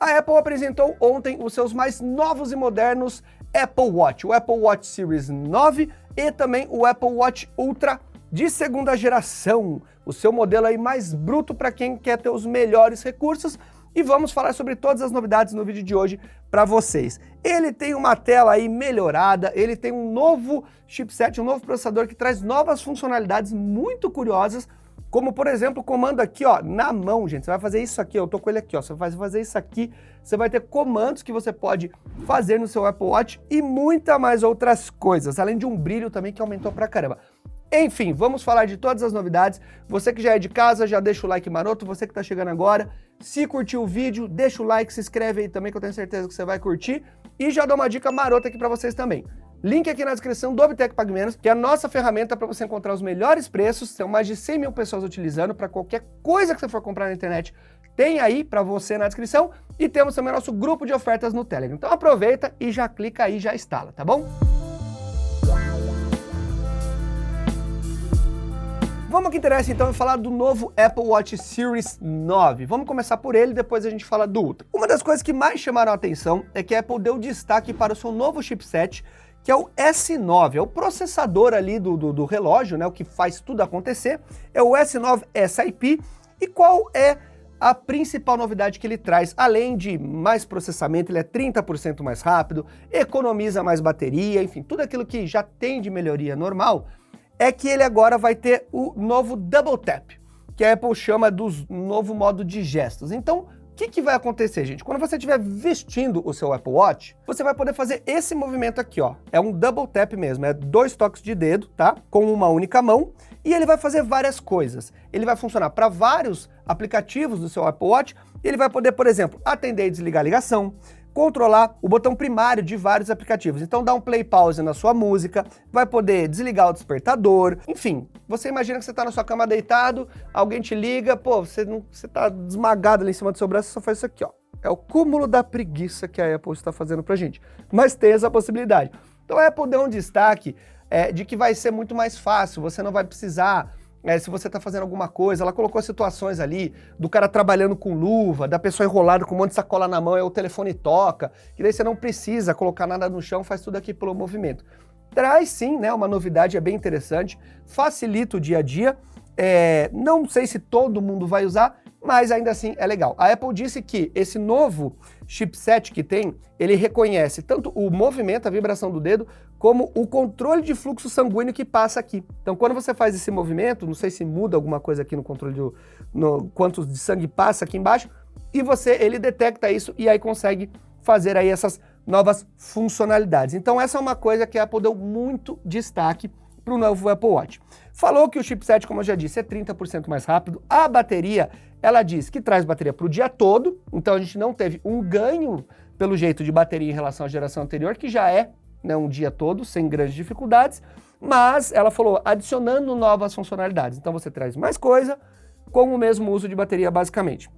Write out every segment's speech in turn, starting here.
A Apple apresentou ontem os seus mais novos e modernos Apple Watch, o Apple Watch Series 9 e também o Apple Watch Ultra de segunda geração, o seu modelo aí mais bruto para quem quer ter os melhores recursos. E vamos falar sobre todas as novidades no vídeo de hoje para vocês. Ele tem uma tela aí melhorada, ele tem um novo chipset, um novo processador que traz novas funcionalidades muito curiosas, como por exemplo o comando aqui ó, na mão, gente. Você vai fazer isso aqui, eu tô com ele aqui ó, você vai fazer isso aqui, você vai ter comandos que você pode fazer no seu Apple Watch e muita mais outras coisas, além de um brilho também que aumentou pra caramba. Enfim, vamos falar de todas as novidades. Você que já é de casa, já deixa o like maroto. Você que tá chegando agora, se curtiu o vídeo, deixa o like, se inscreve aí também que eu tenho certeza que você vai curtir. E já dou uma dica marota aqui pra vocês também. Link aqui na descrição do Obtec Pague Menos, que é a nossa ferramenta para você encontrar os melhores preços. São mais de 100 mil pessoas utilizando para qualquer coisa que você for comprar na internet. Tem aí para você na descrição. E temos também nosso grupo de ofertas no Telegram. Então aproveita e já clica aí, já instala, tá bom? Vamos ao que interessa então falar do novo Apple Watch Series 9. Vamos começar por ele, depois a gente fala do Ultra. Uma das coisas que mais chamaram a atenção é que a Apple deu destaque para o seu novo chipset, que é o S9, é o processador ali do relógio, né, o que faz tudo acontecer, é o S9 SiP. E qual é a principal novidade que ele traz? Além de mais processamento, ele é 30% mais rápido, economiza mais bateria, enfim, tudo aquilo que já tem de melhoria normal, é que ele agora vai ter o novo Double Tap, que a Apple chama do novo modo de gestos. Então, o que vai acontecer, gente? Quando você estiver vestindo o seu Apple Watch, você vai poder fazer esse movimento aqui, ó. É um Double Tap mesmo, é 2 toques de dedo, tá? Com uma única mão, e ele vai fazer várias coisas. Ele vai funcionar para vários aplicativos do seu Apple Watch. Ele vai poder, por exemplo, atender e desligar a ligação, controlar o botão primário de vários aplicativos. Então dá um play pause na sua música, vai poder desligar o despertador, enfim. Você imagina que você está na sua cama deitado, alguém te liga, pô, você tá desmagado ali em cima do seu braço, você só faz isso aqui, ó. É o cúmulo da preguiça que a Apple está fazendo pra gente. Mas tem essa possibilidade. Então a Apple deu um destaque de que vai ser muito mais fácil, você não vai precisar... se você está fazendo alguma coisa, ela colocou situações ali do cara trabalhando com luva, da pessoa enrolada com um monte de sacola na mão, e o telefone toca, que daí você não precisa colocar nada no chão, faz tudo aqui pelo movimento. Traz sim, né, uma novidade, é bem interessante, facilita o dia a dia, não sei se todo mundo vai usar, mas ainda assim é legal. A Apple disse que esse novo chipset que tem, ele reconhece tanto o movimento, a vibração do dedo, como o controle de fluxo sanguíneo que passa aqui. Então quando você faz esse movimento, não sei se muda alguma coisa aqui no controle quanto de sangue passa aqui embaixo, e ele detecta isso e aí consegue fazer aí essas novas funcionalidades. Então essa é uma coisa que a Apple deu muito destaque para o novo Apple Watch. Falou que o chipset, como eu já disse, é 30% mais rápido. A bateria, ela diz que traz bateria para o dia todo, então a gente não teve um ganho, pelo jeito, de bateria em relação à geração anterior, que já é, né, um dia todo, sem grandes dificuldades, mas ela falou adicionando novas funcionalidades. Então você traz mais coisa com o mesmo uso de bateria, basicamente.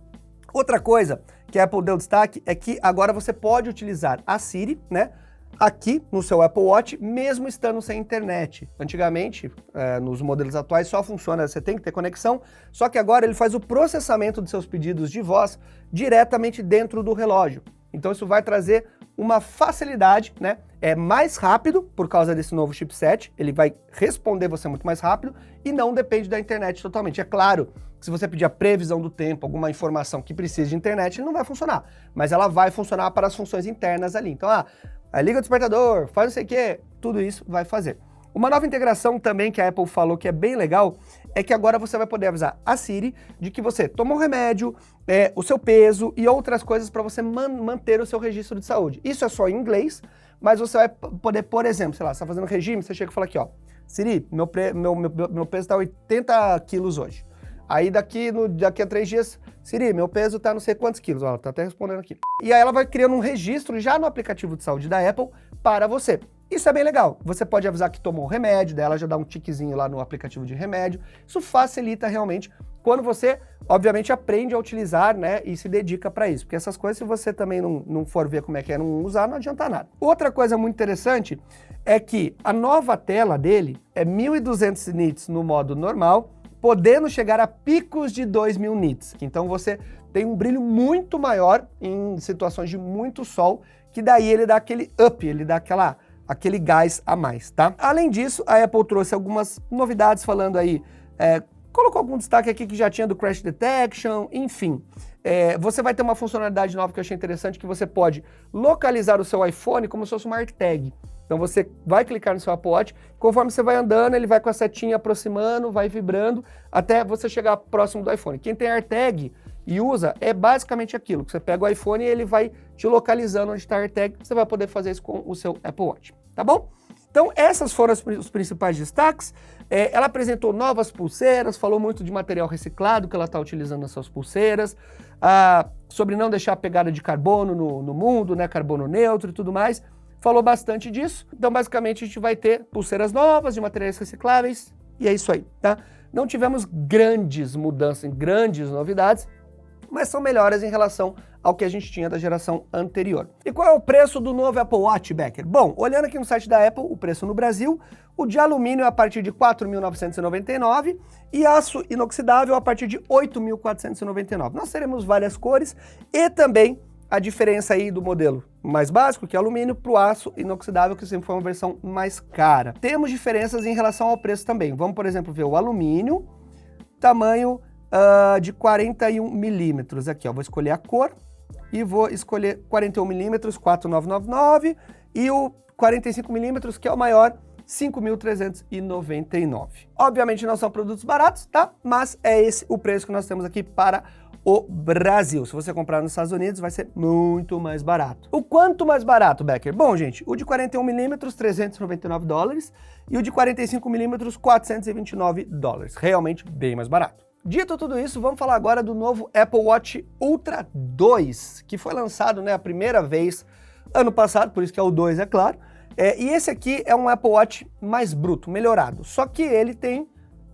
Outra coisa que a Apple deu destaque é que agora você pode utilizar a Siri, né, aqui no seu Apple Watch, mesmo estando sem internet. Antigamente, nos modelos atuais, só funciona, você tem que ter conexão, só que agora ele faz o processamento dos seus pedidos de voz diretamente dentro do relógio. Então isso vai trazer uma facilidade, né? É mais rápido por causa desse novo chipset, ele vai responder você muito mais rápido e não depende da internet totalmente. É claro que se você pedir a previsão do tempo, alguma informação que precise de internet, ele não vai funcionar, mas ela vai funcionar para as funções internas ali. Então, aí liga o despertador, faz não sei o que, tudo isso vai fazer. Uma nova integração também que a Apple falou que é bem legal é que agora você vai poder avisar a Siri de que você tomou um remédio, o seu peso e outras coisas para você manter o seu registro de saúde. Isso é só em inglês, mas você vai poder, por exemplo, sei lá, você está fazendo regime, você chega e fala aqui, ó, Siri, meu peso está 80 quilos hoje. Aí daqui a 3 dias, Siri, meu peso tá não sei quantos quilos, ó, ela tá até respondendo aqui. E aí ela vai criando um registro já no aplicativo de saúde da Apple para você. Isso é bem legal. Você pode avisar que tomou um remédio, daí ela já dá um tiquezinho lá no aplicativo de remédio. Isso facilita realmente quando você, obviamente, aprende a utilizar, né, e se dedica para isso. Porque essas coisas, se você também não for ver como é que é, não usar, não adianta nada. Outra coisa muito interessante é que a nova tela dele é 1200 nits no modo normal, podendo chegar a picos de 2000 nits. Então você tem um brilho muito maior em situações de muito sol, que daí ele dá aquele up, ele dá aquele gás a mais, tá? Além disso, a Apple trouxe algumas novidades falando aí, colocou algum destaque aqui que já tinha do Crash Detection, enfim. Você vai ter uma funcionalidade nova que eu achei interessante, que você pode localizar o seu iPhone como se fosse uma AirTag. Então você vai clicar no seu Apple Watch, conforme você vai andando, ele vai com a setinha aproximando, vai vibrando, até você chegar próximo do iPhone. Quem tem AirTag e usa, é basicamente aquilo, que você pega o iPhone e ele vai te localizando onde está a AirTag, você vai poder fazer isso com o seu Apple Watch, tá bom? Então essas foram os principais destaques. Ela apresentou novas pulseiras, falou muito de material reciclado que ela está utilizando nas suas pulseiras, sobre não deixar a pegada de carbono no mundo, né, carbono neutro e tudo mais. Falou bastante disso. Então basicamente a gente vai ter pulseiras novas de materiais recicláveis e é isso aí, tá? Não tivemos grandes mudanças, grandes novidades, mas são melhoras em relação ao que a gente tinha da geração anterior. E qual é o preço do novo Apple Watch, Becker? Bom, olhando aqui no site da Apple, o preço no Brasil, o de alumínio é a partir de R$ 4.999 e aço inoxidável a partir de R$ 8.499. Nós teremos várias cores e também a diferença aí do modelo mais básico, que é alumínio, para o aço inoxidável, que sempre foi uma versão mais cara. Temos diferenças em relação ao preço também. Vamos, por exemplo, ver o alumínio, tamanho de 41 milímetros. Aqui, ó, vou escolher a cor e vou escolher 41 milímetros, 4.999, e o 45 milímetros, que é o maior, 5.399. Obviamente não são produtos baratos, tá? Mas é esse o preço que nós temos aqui para o Brasil. Se você comprar nos Estados Unidos, vai ser muito mais barato. O quanto mais barato, Becker? Bom, gente, o de 41mm, $399, e o de 45mm, $429. Realmente bem mais barato. Dito tudo isso, vamos falar agora do novo Apple Watch Ultra 2, que foi lançado, né, a primeira vez ano passado, por isso que é o 2, é claro. E esse aqui é um Apple Watch mais bruto, melhorado. Só que ele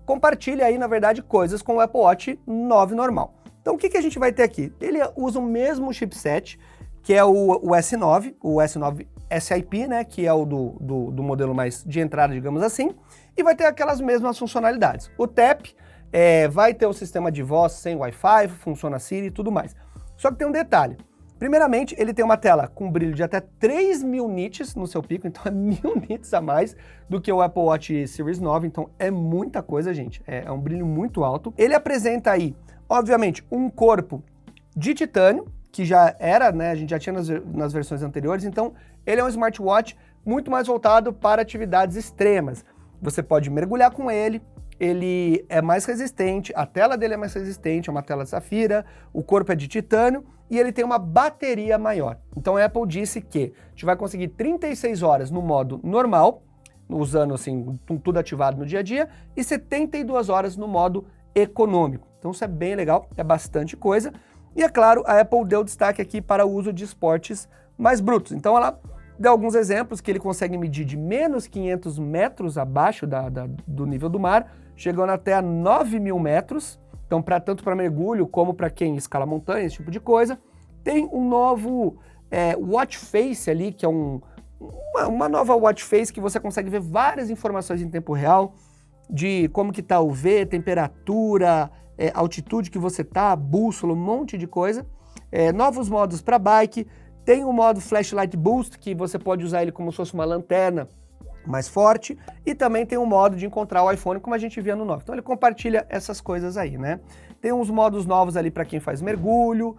compartilha aí, na verdade, coisas com o Apple Watch 9 normal. Então o que a gente vai ter aqui? Ele usa o mesmo chipset, que é o S9, o S9 SiP, né, que é o do modelo mais de entrada, digamos assim, e vai ter aquelas mesmas funcionalidades. O Tap vai ter o sistema de voz sem Wi-Fi, funciona Siri e tudo mais. Só que tem um detalhe. Primeiramente, ele tem uma tela com brilho de até 3.000 nits no seu pico, então é 1.000 nits a mais do que o Apple Watch Series 9, então é muita coisa, gente, é um brilho muito alto. Ele apresenta aí, obviamente, um corpo de titânio, que já era, né, a gente já tinha nas versões anteriores, então ele é um smartwatch muito mais voltado para atividades extremas. Você pode mergulhar com ele é mais resistente, a tela dele é mais resistente, é uma tela de safira, o corpo é de titânio e ele tem uma bateria maior. Então a Apple disse que a gente vai conseguir 36 horas no modo normal, usando assim, tudo ativado no dia a dia, e 72 horas no modo econômico. Então isso é bem legal, é bastante coisa. E é claro, a Apple deu destaque aqui para o uso de esportes mais brutos. Então ela deu alguns exemplos que ele consegue medir de menos 500 metros abaixo do nível do mar, chegando até a 9.000 metros. Então, tanto para mergulho como para quem escala montanha, esse tipo de coisa. Tem um novo watch face ali, que é uma nova watch face que você consegue ver várias informações em tempo real, de como que tá o V, temperatura, altitude que você tá, bússola, um monte de coisa. Novos modos para bike. Tem o modo Flashlight Boost, que você pode usar ele como se fosse uma lanterna mais forte, e também tem um modo de encontrar o iPhone, como a gente via no 9. Então ele compartilha essas coisas aí, né? Tem uns modos novos ali para quem faz mergulho,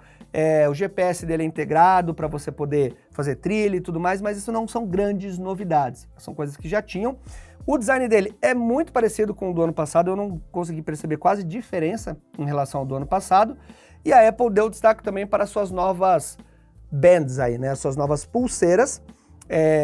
o GPS dele é integrado para você poder fazer trilha e tudo mais, mas isso não são grandes novidades, são coisas que já tinham. O design dele é muito parecido com o do ano passado, eu não consegui perceber quase diferença em relação ao do ano passado, e a Apple deu destaque também para suas novas bands aí, né? Suas novas pulseiras,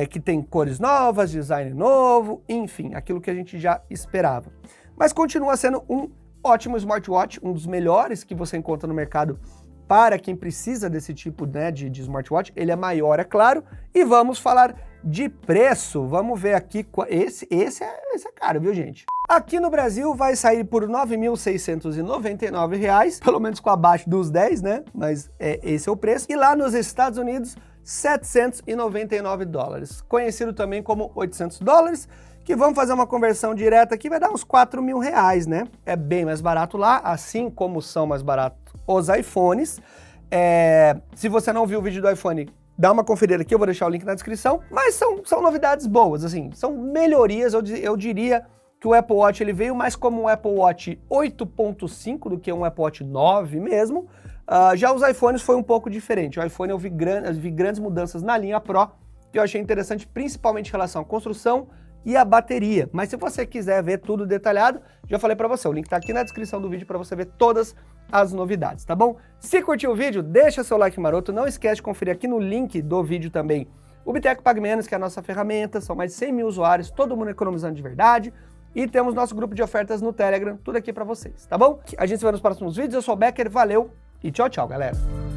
que tem cores novas, design novo, enfim, aquilo que a gente já esperava. Mas continua sendo um ótimo smartwatch, um dos melhores que você encontra no mercado para quem precisa desse tipo, né, de smartwatch. Ele é maior, é claro, e vamos falar de preço. Vamos ver aqui, esse é caro, viu, gente? Aqui no Brasil vai sair por R$ 9.699, pelo menos com abaixo dos 10, né? Mas esse é o preço. E lá nos Estados Unidos, $799, conhecido também como $800, que vamos fazer uma conversão direta aqui, vai dar uns 4 mil reais, né? É bem mais barato lá, assim como são mais baratos os iPhones. Se você não viu o vídeo do iPhone, dá uma conferida aqui, eu vou deixar o link na descrição. Mas são novidades boas, assim, são melhorias, eu diria que o Apple Watch ele veio mais como um Apple Watch 8.5 do que um Apple Watch 9 mesmo. Já os iPhones foi um pouco diferente. O iPhone eu vi grandes mudanças na linha Pro, que eu achei interessante, principalmente em relação à construção e à bateria. Mas se você quiser ver tudo detalhado, já falei para você, o link tá aqui na descrição do vídeo para você ver todas as novidades, tá bom? Se curtiu o vídeo, deixa seu like maroto, não esquece de conferir aqui no link do vídeo também o Biteco Pague Menos, que é a nossa ferramenta, são mais de 100 mil usuários, todo mundo economizando de verdade. E temos nosso grupo de ofertas no Telegram, tudo aqui para vocês, tá bom? A gente se vê nos próximos vídeos, eu sou o Becker, valeu e tchau, tchau, galera!